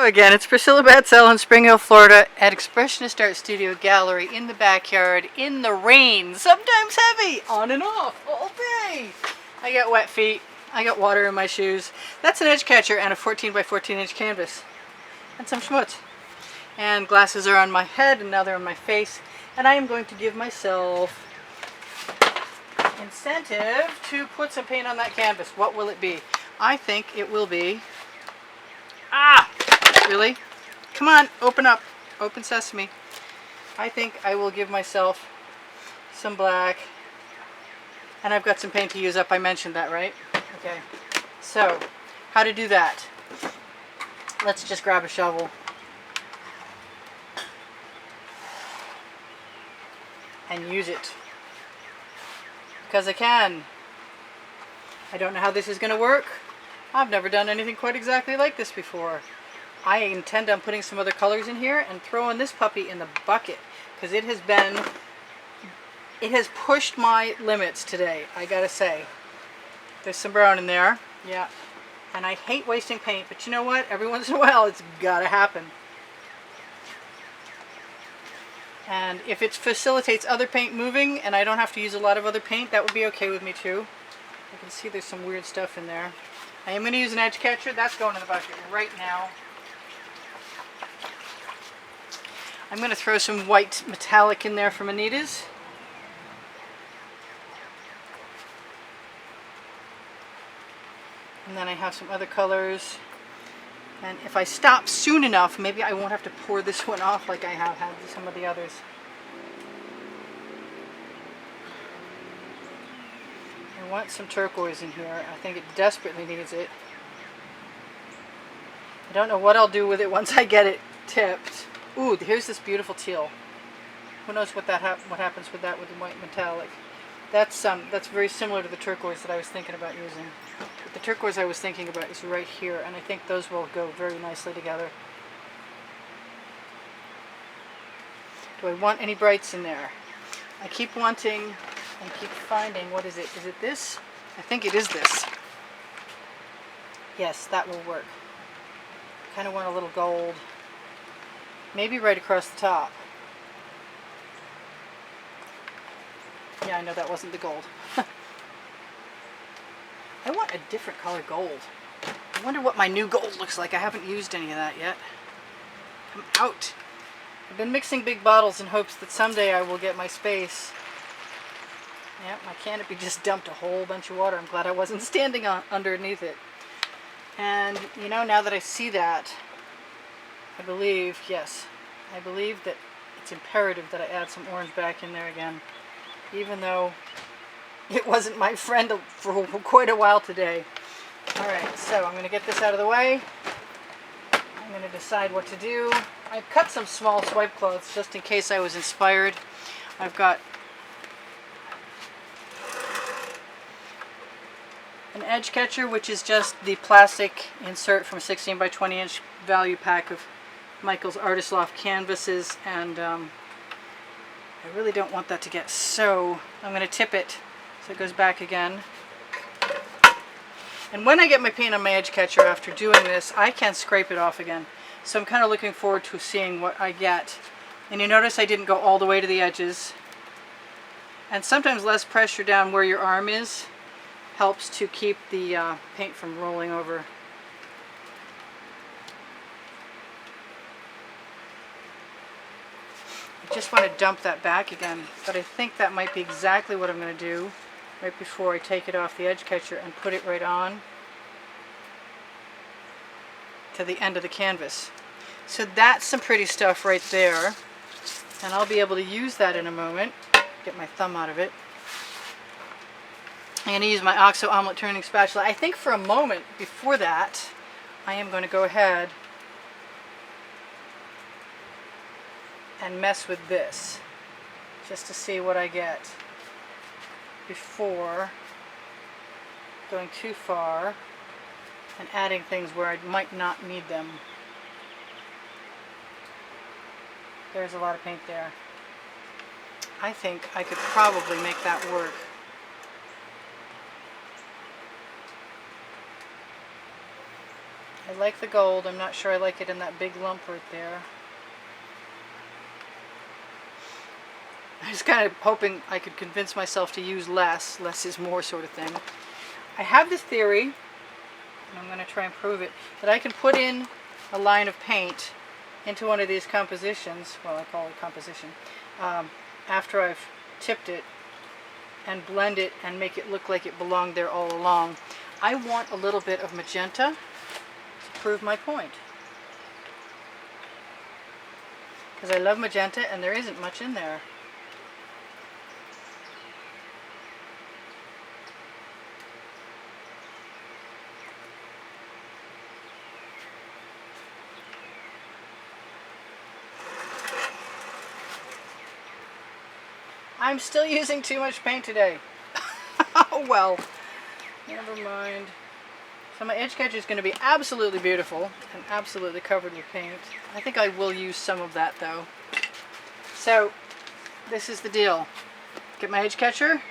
Again, it's Priscilla Batzell in Spring Hill, Florida at Expressionist Art Studio Gallery in the backyard in the rain, sometimes heavy, on and off, all day. I got wet feet, I got water in my shoes. That's an edge catcher and a 14 by 14 inch canvas and some schmutz. And glasses are on my head and now they're on my face, and I am going to give myself incentive to put some paint on that canvas. What will it be? I think it will be... Really? Come on, open up. Open sesame. I think I will give myself some black. And I've got some paint to use up. I mentioned that, right? Okay. So, how to do that? Let's just grab a shovel. And use it. Because I can. I don't know how this is going to work. I've never done anything quite exactly like this before. I intend on putting some other colors in here and throwing this puppy in the bucket because it has pushed my limits today, I gotta say. There's some brown in there, yeah. And I hate wasting paint, but you know what? Every once in a while it's gotta happen. And if it facilitates other paint moving and I don't have to use a lot of other paint, that would be okay with me too. You can see there's some weird stuff in there. I am going to use an edge catcher. That's going in the bucket right now. I'm going to throw some white metallic in there from Anita's. And then I have some other colors. And if I stop soon enough, maybe I won't have to pour this one off like I have had some of the others. I want some turquoise in here. I think it desperately needs it. I don't know what I'll do with it once I get it tipped. Ooh, here's this beautiful teal. Who knows what happens with that with the white metallic. That's very similar to the turquoise that I was thinking about using. But the turquoise I was thinking about is right here, and I think those will go very nicely together. Do I want any brights in there? I keep wanting and keep finding, what is it? Is it this? I think it is this. Yes, that will work. Kind of want a little gold. Maybe right across the top. Yeah, I know that wasn't the gold. I want a different color gold. I wonder what my new gold looks like. I haven't used any of that yet. I'm out. I've been mixing big bottles in hopes that someday I will get my space. Yep, my canopy just dumped a whole bunch of water. I'm glad I wasn't standing underneath it. And, you know, now that I see that, I believe that it's imperative that I add some orange back in there again. Even though it wasn't my friend for quite a while today. Alright, so I'm going to get this out of the way. I'm going to decide what to do. I've cut some small swipe cloths just in case I was inspired. I've got an edge catcher, which is just the plastic insert from a 16 by 20 inch value pack of Michael's Artist Loft canvases, and I really don't want that to get so... I'm going to tip it so it goes back again. And when I get my paint on my edge catcher after doing this, I can scrape it off again. So I'm kind of looking forward to seeing what I get. And you notice I didn't go all the way to the edges. And sometimes less pressure down where your arm is helps to keep the paint from rolling over. I just want to dump that back again, but I think that might be exactly what I'm going to do right before I take it off the edge catcher and put it right on to the end of the canvas. So that's some pretty stuff right there, and I'll be able to use that in a moment. Get my thumb out of it. I'm going to use my OXO omelet turning spatula. I think for a moment before that, I am going to go ahead and mess with this just to see what I get before going too far and adding things where I might not need them. There's a lot of paint there. I think I could probably make that work. I like the gold. I'm not sure I like it in that big lump right there. I was kind of hoping I could convince myself to use less. Less is more sort of thing. I have this theory, and I'm going to try and prove it, that I can put in a line of paint into one of these compositions, well, I call it composition, after I've tipped it, and blend it and make it look like it belonged there all along. I want a little bit of magenta to prove my point. Because I love magenta and there isn't much in there. I'm still using too much paint today. Oh well, never mind. So my edge sketch is going to be absolutely beautiful and absolutely covered with paint. I think I will use some of that though. So this is the deal. Get my edge catcher,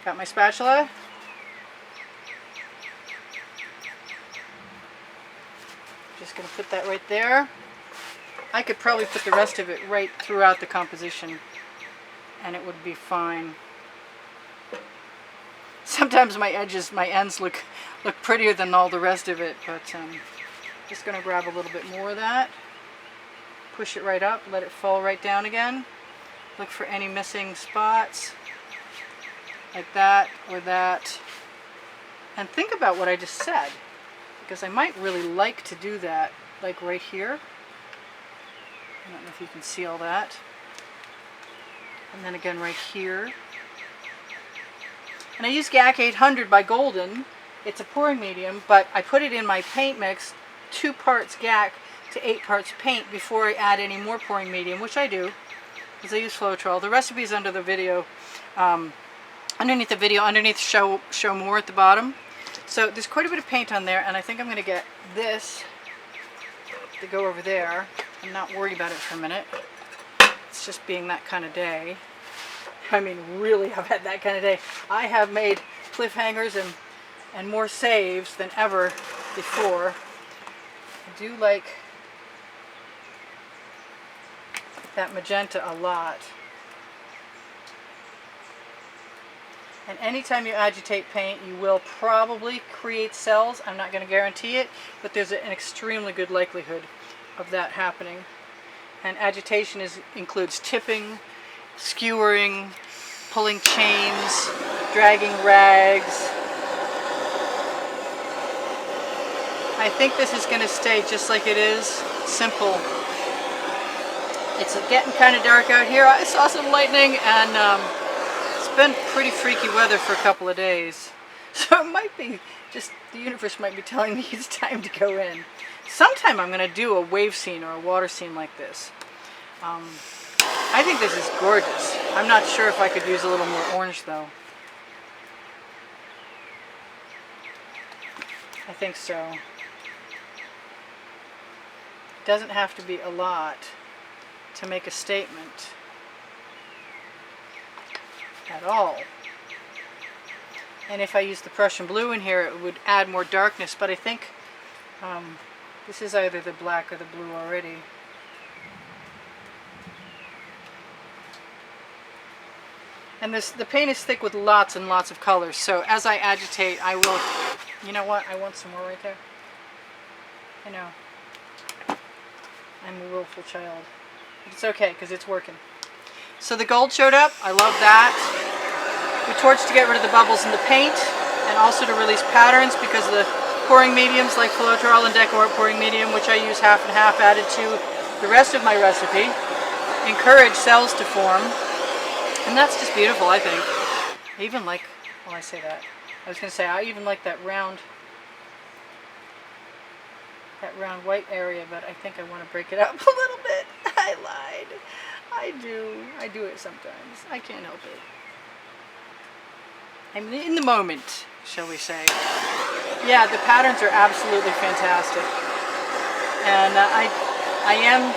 got my spatula, just going to put that right there. I could probably put the rest of it right throughout the composition and it would be fine. Sometimes my ends look prettier than all the rest of it, but just going to grab a little bit more of that, push it right up, let it fall right down again, look for any missing spots, like that or that, and think about what I just said, because I might really like to do that, like right here. I don't know if you can see all that. And then again right here. And I use GAC 800 by Golden. It's a pouring medium, but I put it in my paint mix, 2 parts GAC to 8 parts paint before I add any more pouring medium, which I do, because I use Floetrol. The recipe is under the video, underneath the video, underneath show more at the bottom. So there's quite a bit of paint on there, and I think I'm going to get this to go over there and not worry about it for a minute. It's just being that kind of day. I mean, really, I've had that kind of day. I have made cliffhangers and more saves than ever before. I do like that magenta a lot. And anytime you agitate paint, you will probably create cells. I'm not going to guarantee it, but there's an extremely good likelihood of that happening. And agitation includes tipping, skewering, pulling chains, dragging rags. I think this is going to stay just like it is, simple. It's getting kind of dark out here. I saw some lightning, and it's been pretty freaky weather for a couple of days. So it might be just, the universe might be telling me it's time to go in. Sometime I'm going to do a wave scene or a water scene like this. I think this is gorgeous. I'm not sure if I could use a little more orange though. I think so. It doesn't have to be a lot to make a statement at all. And if I use the Prussian blue in here, it would add more darkness, but I think this is either the black or the blue already. And the paint is thick with lots and lots of colors, so as I agitate, I will, you know what, I want some more right there. I know. I'm a willful child. But it's okay, because it's working. So the gold showed up, I love that. We torched to get rid of the bubbles in the paint, and also to release patterns, because the pouring mediums like Floetrol and Decor pouring medium, which I use half and half added to the rest of my recipe, encourage cells to form. And that's just beautiful, I think. I even like, well, I say that. I was going to say, I even like that round white area, but I think I want to break it up a little bit. I lied. I do it sometimes. I can't help it. I'm in the moment, shall we say. Yeah, the patterns are absolutely fantastic. And I am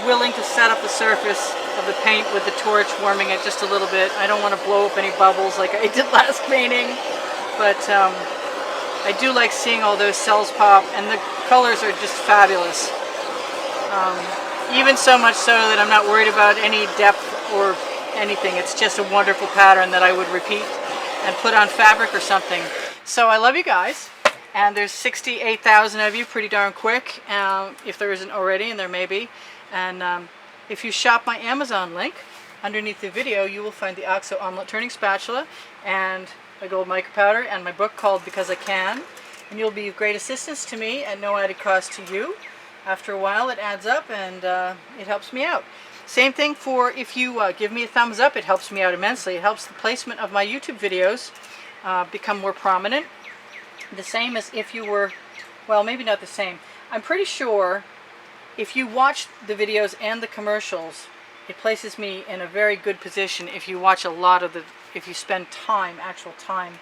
willing to set up the surface of the paint with the torch, warming it just a little bit. I don't want to blow up any bubbles like I did last painting, but I I do like seeing all those cells pop, and the colors are just fabulous. Even so much so that I'm not worried about any depth or anything. It's just a wonderful pattern that I would repeat and put on fabric or something. So I love you guys, and there's 68,000 of you, pretty darn quick, if there isn't already, and there may be. And if you shop my Amazon link, underneath the video you will find the OXO omelet turning spatula and my gold mica powder and my book called Because I Can, and you'll be of great assistance to me at no added cost to you. After a while it adds up, and it helps me out. Same thing for if you give me a thumbs up, it helps me out immensely. It helps the placement of my YouTube videos become more prominent. The same as if you were, well, maybe not the same. I'm pretty sure if you watch the videos and the commercials, it places me in a very good position if you watch a lot of the, if you spend time, actual time,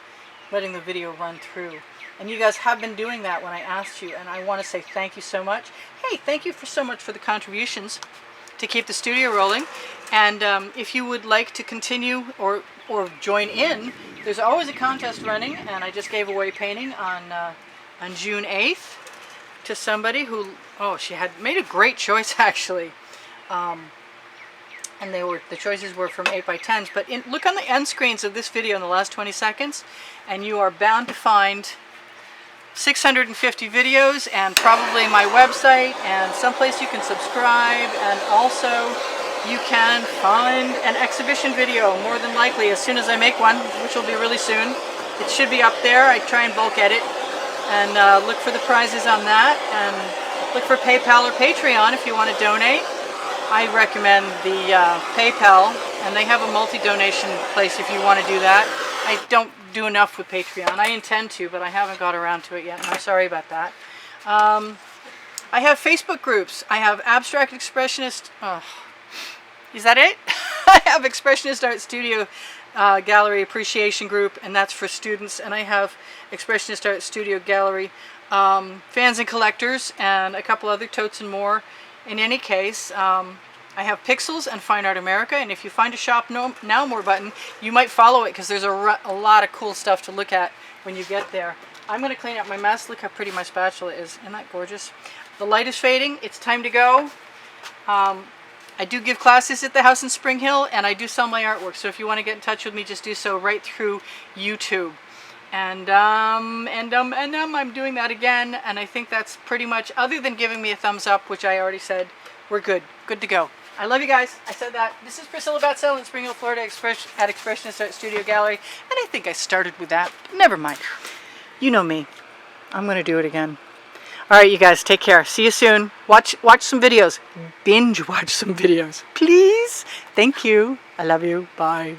letting the video run through. And you guys have been doing that when I asked you, and I want to say thank you so much. Hey, thank you for so much for the contributions to keep the studio rolling. And if you would like to continue or join in, there's always a contest running, and I just gave away painting on June 8th to somebody who, oh, she had made a great choice actually. And the choices were from 8x10s, but look on the end screens of this video in the last 20 seconds, and you are bound to find 650 videos and probably my website and someplace you can subscribe, and also you can find an exhibition video, more than likely, as soon as I make one, which will be really soon. It should be up there. I try and bulk edit, and look for the prizes on that, and look for PayPal or Patreon if you want to donate. I recommend the PayPal, and they have a multi-donation place if you want to do that. I don't do enough with Patreon. I intend to, but I haven't got around to it yet, and I'm sorry about that. I have Facebook groups. I have Abstract Expressionist. Is that it? I have Expressionist Art Studio Gallery Appreciation Group, and that's for students. And I have Expressionist Art Studio Gallery Fans and Collectors, and a couple other totes and more. In any case, I have Pixels and Fine Art America, and if you find a Shop Now More button, you might follow it, because there's a lot of cool stuff to look at when you get there. I'm going to clean up my mess. Look how pretty my spatula is. Isn't that gorgeous? The light is fading. It's time to go. I do give classes at the house in Spring Hill, and I do sell my artwork, so if you want to get in touch with me, just do so right through YouTube. And I'm doing that again, and I think that's pretty much, other than giving me a thumbs up, which I already said, we're good to go. I love you guys. I said that. This is Priscilla Batzell in Spring Hill, Florida, at Expressionist Art Studio Gallery, and I think I started with that. Never mind. You know me. I'm going to do it again. All right, you guys, take care. See you soon. Watch some videos. Binge watch some videos, please. Thank you. I love you. Bye.